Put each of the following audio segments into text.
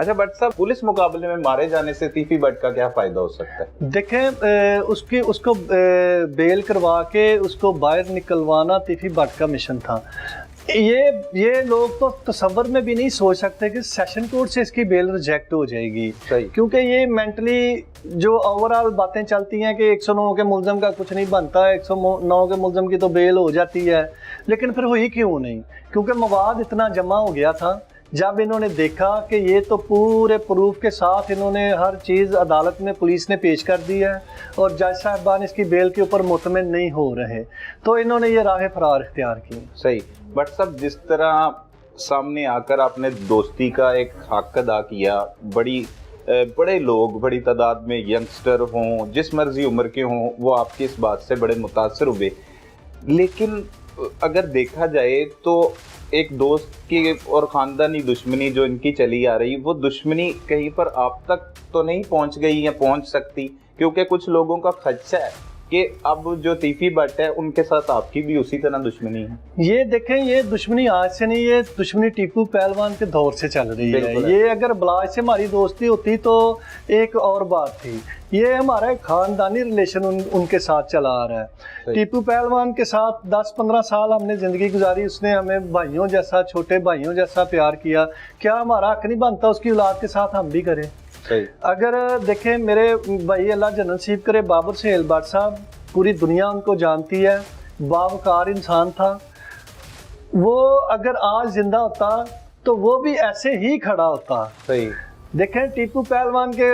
اچھا بٹ صاحب، پولیس مقابلے میں مارے جانے سے تیفی بٹ کا کیا فائدہ ہو سکتا ہے؟ دیکھیں اس کو بیل کروا کے اس کو باہر نکلوانا تیفی بٹ کا مشن تھا. یہ لوگ تو تصور میں بھی نہیں سوچ سکتے کہ سیشن کورٹ سے اس کی بیل ریجیکٹ ہو جائے گی، کیونکہ یہ مینٹلی جو اوور آل باتیں چلتی ہیں کہ 109 کے ملزم کا کچھ نہیں بنتا ہے، 109 کے ملزم کی تو بیل ہو جاتی ہے، لیکن پھر ہوئی کیوں نہیں؟ کیونکہ مواد اتنا جمع ہو گیا تھا. جب انہوں نے دیکھا کہ یہ تو پورے پروف کے ساتھ انہوں نے ہر چیز عدالت میں پولیس نے پیش کر دی ہے اور جج صاحبان اس کی بیل کے اوپر مطمئن نہیں ہو رہے، تو انہوں نے یہ راہ فرار اختیار کی. صحیح. بٹ صاحب، جس طرح سامنے آ کر آپ نے دوستی کا ایک حق ادا کیا، بڑے لوگ، بڑی تعداد میں ینگسٹر ہوں، جس مرضی عمر کے ہوں، وہ آپ کی اس بات سے بڑے متاثر ہوئے، لیکن اگر دیکھا جائے تو ایک دوست کی اور خاندانی دشمنی جو ان کی چلی آ رہی، وہ دشمنی کہیں پر آپ تک تو نہیں پہنچ گئی یا پہنچ سکتی؟ کیونکہ کچھ لوگوں کا خدشہ ہے کہ اب جو تیفی بٹ ہے ان کے ساتھ آپ کی بھی اسی طرح دشمنی ہے. یہ دیکھیں، یہ دشمنی آج سے نہیں، یہ دشمنی ٹیپو پہلوان کے دور سے چل رہی ہے. یہ اگر بلاج سے ہماری دوستی ہوتی تو ایک اور بات تھی. یہ ہمارا ایک خاندانی ریلیشن ان کے ساتھ چلا آ رہا ہے. ٹیپو پہلوان کے ساتھ 10-15 سال ہم نے زندگی گزاری، اس نے ہمیں بھائیوں جیسا، چھوٹے بھائیوں جیسا پیار کیا. کیا ہمارا حق نہیں بنتا اس کی اولاد کے ساتھ ہم بھی کریں؟ اگر دیکھیں، میرے بھائی اللہ جنت نصیب کرے، بابر سہیل بٹ صاحب، پوری دنیا ان کو جانتی ہے، باوقار انسان تھا. وہ اگر آج زندہ ہوتا تو وہ بھی ایسے ہی کھڑا ہوتا. دیکھیں، ٹیپو پہلوان کے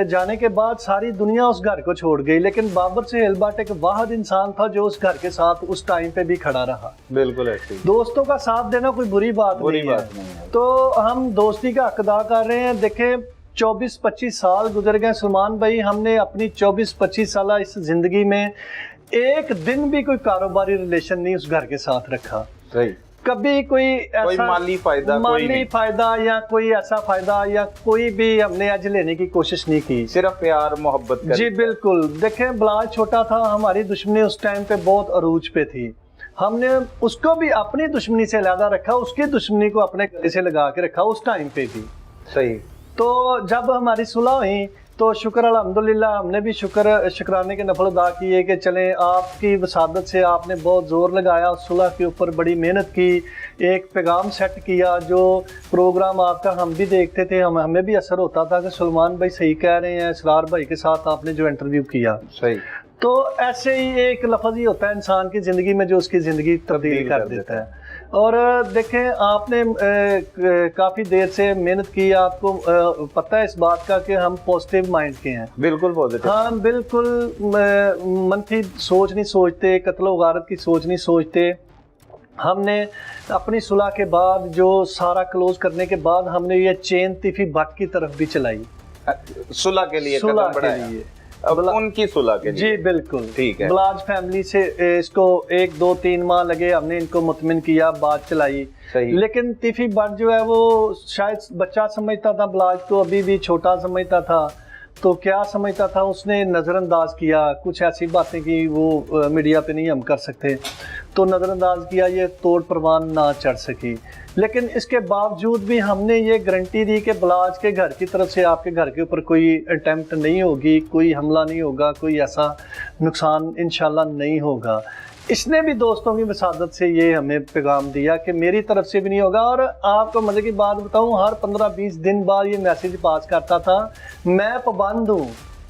جانے کے بعد ساری دنیا اس گھر کو چھوڑ گئی، لیکن بابر سہیل بٹ ایک واحد انسان تھا جو اس گھر کے ساتھ اس ٹائم پہ بھی کھڑا رہا. بالکل ایسے. دوستوں کا ساتھ دینا کوئی بری بات نہیں ہے، تو ہم دوستی کا حق ادا کر رہے ہیں. دیکھیں، 24-25 سال گزر گئے سلمان بھائی، ہم نے اپنی 24-25 سالہ اس زندگی میں ایک دن بھی کوئی کاروباری ریلیشن نہیں اس گھر کے ساتھ رکھا. کبھی کوئی ایسا مالی فائدہ یا کوئی ایسا فائدہ یا کوئی بھی ہم نے ایج لینے کی کوشش نہیں کی، صرف پیار محبت. جی بالکل. دیکھیں، بلاج چھوٹا تھا، ہماری دشمنی اس ٹائم پہ بہت عروج پہ تھی. ہم نے اس کو بھی اپنی دشمنی سے علیحدہ رکھا، اس کی دشمنی کو اپنے گلے سے لگا کے رکھا اس ٹائم پہ بھی. صحیح. تو جب ہماری صلح ہوئی تو شکر الحمدللہ، ہم نے بھی شکرانے کے نفل ادا کیے کہ چلیں، آپ کی وسادت سے آپ نے بہت زور لگایا اس صلح کے اوپر، بڑی محنت کی، ایک پیغام سیٹ کیا. جو پروگرام آپ کا ہم بھی دیکھتے تھے، ہمیں بھی اثر ہوتا تھا کہ سلمان بھائی صحیح کہہ رہے ہیں، اسرار بھائی کے ساتھ آپ نے جو انٹرویو کیا. صحیح. تو ایسے ہی ایک لفظ ہی ہوتا ہے انسان کی زندگی میں جو اس کی زندگی تبدیل کر دیتا ہے. اور دیکھیں، آپ نے کافی دیر سے محنت کی، آپ کو پتہ ہے اس بات کا کہ ہم پازیٹیو مائنڈ کے ہیں. بالکل پازیٹیو. ہاں بالکل منفی سوچ نہیں سوچتے، قتل و غارت کی سوچ نہیں سوچتے. ہم نے اپنی صلح کے بعد، جو سارا کلوز کرنے کے بعد، ہم نے یہ چین تیفی بٹ کی طرف بھی چلائی صلح کے لیے، صلح کے لیے، ان کی صلح کے لیے. جی بالکل. ٹھیک ہے. بلاج فیملی سے اس کو 1-2-3 ماہ لگے، ہم نے ان کو مطمئن کیا، بات چلائی. لیکن تیفی بٹ جو ہے وہ شاید بچہ سمجھتا تھا، بلاج کو ابھی بھی چھوٹا سمجھتا تھا. تو کیا سمجھتا تھا، اس نے نظر انداز کیا، کچھ ایسی باتیں کی وہ میڈیا پہ نہیں ہم کر سکتے، تو نظر انداز کیا، یہ توڑ پروان نہ چڑھ سکی. لیکن اس کے باوجود بھی ہم نے یہ گارنٹی دی کہ بلاج کے گھر کی طرف سے آپ کے گھر کے اوپر کوئی اٹیمپٹ نہیں ہوگی، کوئی حملہ نہیں ہوگا، کوئی ایسا نقصان انشاءاللہ نہیں ہوگا. اس نے بھی دوستوں کی وسادت سے یہ ہمیں پیغام دیا کہ میری طرف سے بھی نہیں ہوگا. اور آپ کو مزے کی بات بتاؤں، ہر 15-20 دن بعد یہ میسیج پاس کرتا تھا، میں پابند ہوں،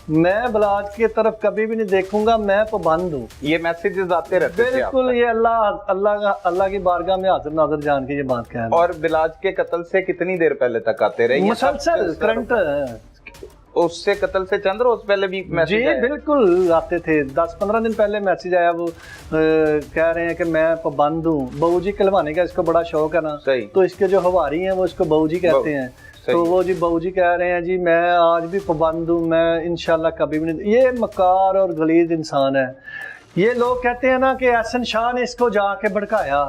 میں بلاج کی طرف کبھی بھی نہیں دیکھوں گا، میں پابند ہوں. یہ میسیجز آتے رہتے تھے؟ بالکل. یہ اللہ کی بارگاہ میں حاضر ناظر جان کے یہ بات کہہ رہا ہے. اور بلاج کے قتل سے کتنی دیر پہلے تک آتے رہے؟ مسلسل کرنٹ. اس سے قتل سے چند روز پہلے بھی میسیج آیا؟ جی بالکل آتے تھے. 10-15 دن پہلے میسیج آیا، وہ کہہ رہے ہیں کہ میں پابند ہوں. بہو جی کہلوانے کا اس کو بڑا شوق ہے نا، تو اس کے جو ہواری ہیں وہ اس کو بہو جی کہتے ہیں. تو وہ جی بہو جی کہہ رہے ہیں جی میں آج بھی پابند ہوں، میں انشاءاللہ کبھی بھی نہیں. یہ مکار اور غلیظ انسان ہے. یہ لوگ کہتے ہیں نا کہ احسن شاہ نے اس کو جا کے بھڑکایا.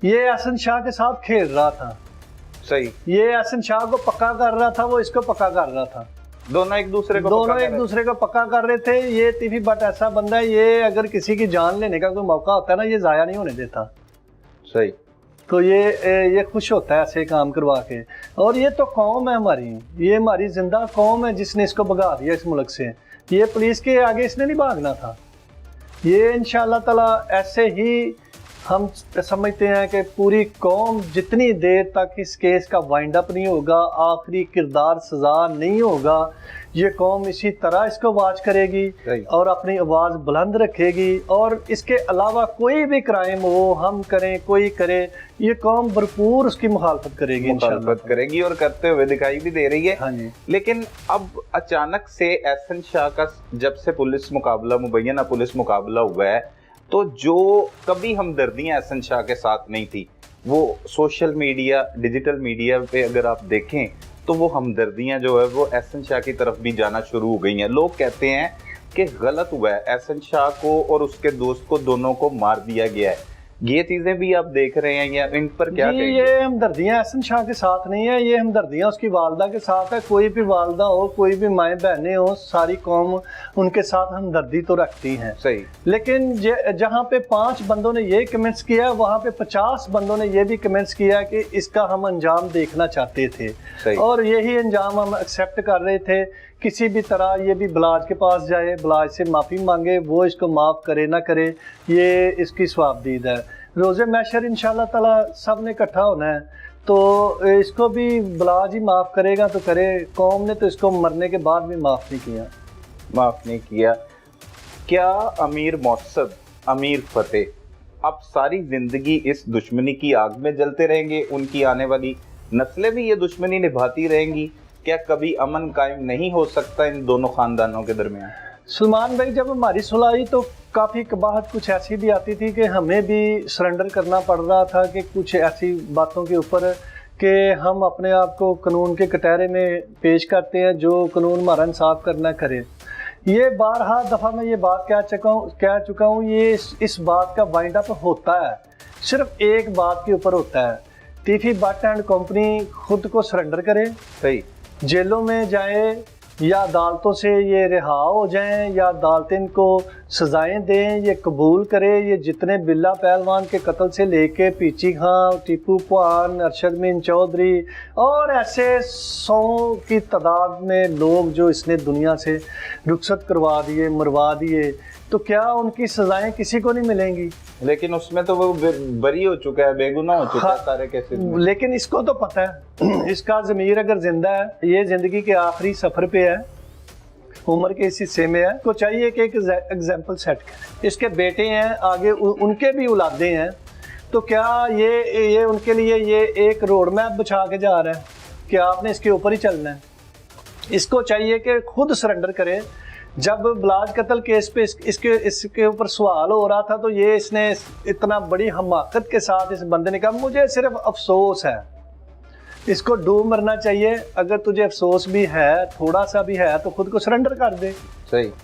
یہ احسن شاہ کے ساتھ کھیل رہا تھا. صحیح. یہ احسن شاہ کو پکا کر رہا تھا، وہ اس کو پکا کر رہا تھا. دونوں ایک دوسرے کو پکا کر رہے تھے. یہ تیفی بٹ ایسا بندہ ہے، یہ اگر کسی کی جان لینے کا کوئی موقع ہوتا ہے نا، یہ ضائع نہیں ہونے دیتا. صحیح. تو یہ خوش ہوتا ہے ایسے کام کروا کے. اور یہ تو قوم ہے ہماری, یہ ہماری زندہ قوم ہے جس نے اس کو بھگا دیا اس ملک سے. یہ پولیس کے آگے اس نے نہیں بھاگنا تھا. یہ انشاءاللہ تعالی ایسے ہی ہم سمجھتے ہیں کہ پوری قوم جتنی دیر تک اس کیس کا وائنڈ اپ نہیں ہوگا, آخری کردار سزا نہیں ہوگا, یہ قوم اسی طرح اس کو واچ کرے گی اور اپنی آواز بلند رکھے گی. اور اس کے علاوہ کوئی بھی کرائم ہو, ہم کریں کوئی کرے, یہ قوم بھرپور اس کی مخالفت کرے گی, مخالفت کرے گی اور کرتے ہوئے دکھائی بھی دے رہی ہے. ہاں جی. لیکن اب اچانک سے احسن شاہ کا جب سے پولیس مقابلہ, مبینہ پولیس مقابلہ ہوا ہے, تو جو کبھی ہمدردیاں احسن شاہ کے ساتھ نہیں تھی, وہ سوشل میڈیا, ڈیجیٹل میڈیا پہ اگر آپ دیکھیں تو وہ ہمدردیاں جو ہے وہ احسن شاہ کی طرف بھی جانا شروع ہو گئی ہیں. لوگ کہتے ہیں کہ غلط ہوا ہے, احسن شاہ کو اور اس کے دوست کو دونوں کو مار دیا گیا ہے. یہ چیزیں بھی آپ دیکھ رہے ہیں, یا ان پر کیا کہیں گے؟ یہ ہمدردیاں احسن شاہ کے ساتھ نہیں ہیں, یہ ہمدردیاں اس کی والدہ کے ساتھ ہے. کوئی بھی والدہ ہو, کوئی بھی مائیں بہنیں ہوں, ساری قوم ان کے ساتھ ہمدردی تو رکھتی ہیں. صحیح. لیکن جہاں پہ 5 بندوں نے یہ کمنٹس کیا, وہاں پہ 50 بندوں نے یہ بھی کمنٹس کیا کہ اس کا ہم انجام دیکھنا چاہتے تھے. صحیح. اور یہی انجام ہم ایکسیپٹ کر رہے تھے. کسی بھی طرح یہ بھی بلاج کے پاس جائے, بلاج سے معافی مانگے, وہ اس کو معاف کرے نہ کرے, یہ اس کی ثوابدید ہے. روزے محشر انشاءاللہ تعالی سب نے اکٹھا ہونا ہے, تو اس کو بھی بلاج ہی معاف کرے گا تو کرے. قوم نے تو اس کو مرنے کے بعد بھی معاف نہیں کیا. کیا امیر محسب, امیر فتح اب ساری زندگی اس دشمنی کی آگ میں جلتے رہیں گے؟ ان کی آنے والی نسلیں بھی یہ دشمنی نبھاتی رہیں گی؟ کیا کبھی امن قائم نہیں ہو سکتا ان دونوں خاندانوں کے درمیان؟ سلمان بھائی, جب ہماری صلح ہوئی تو کافی قباحت کچھ ایسی بھی آتی تھی کہ ہمیں بھی سرنڈر کرنا پڑ رہا تھا کہ کچھ ایسی باتوں کے اوپر کہ ہم اپنے آپ کو قانون کے کٹہرے میں پیش کرتے ہیں, جو قانون ہمارا انصاف کرنا کرے. یہ بارہا دفعہ میں یہ بات کہہ چکا ہوں, یہ اس بات کا وائنڈ اپ ہوتا ہے صرف ایک بات کے اوپر ہوتا ہے, ٹیفی بٹ اینڈ کمپنی خود کو سرنڈر کرے, صحیح, جیلوں میں جائے, یا عدالتوں سے یہ رہا ہو جائیں, یا عدالتیں ان کو سزائیں دیں, یہ قبول کرے. یہ جتنے بلا پہلوان کے قتل سے لے کے پیچی خان, ٹیپو پوان, ارشد مین چودھری اور ایسے 100 کی تعداد میں لوگ جو اس نے دنیا سے رخصت کروا دیے, مروا دیے, تو کیا ان کی سزائیں کسی کو نہیں ملیں گی؟ لیکن اس میں تو وہ بری ہو چکا ہے, بے گناہ ہو چکا ہے سارے کیسز میں. لیکن اس کو تو پتہ ہے, اس کا ضمیر اگر زندہ ہے, یہ زندگی کے آخری سفر پہ ہے, عمر کے اس حصے میں ہے, کو چاہیے کہ ایک ایگزامپل سیٹ کرے. اس کے بیٹے ہیں آگے, ان کے بھی اولادیں ہیں, تو کیا یہ ان کے لیے یہ ایک روڈ میپ بچھا کے جا رہا ہے کہ آپ نے اس کے اوپر ہی چلنا ہے؟ اس کو چاہیے کہ خود سرنڈر کرے. جب بلاج قتل کیس پہ اس کے اوپر سوال ہو رہا تھا, تو یہ اس نے اتنا بڑی حماقت کے ساتھ اس بندے نے کہا مجھے صرف افسوس ہے. اس کو ڈوب مرنا چاہیے. اگر تجھے افسوس بھی ہے, تھوڑا سا بھی ہے, تو خود کو سرنڈر کر دے. صحیح.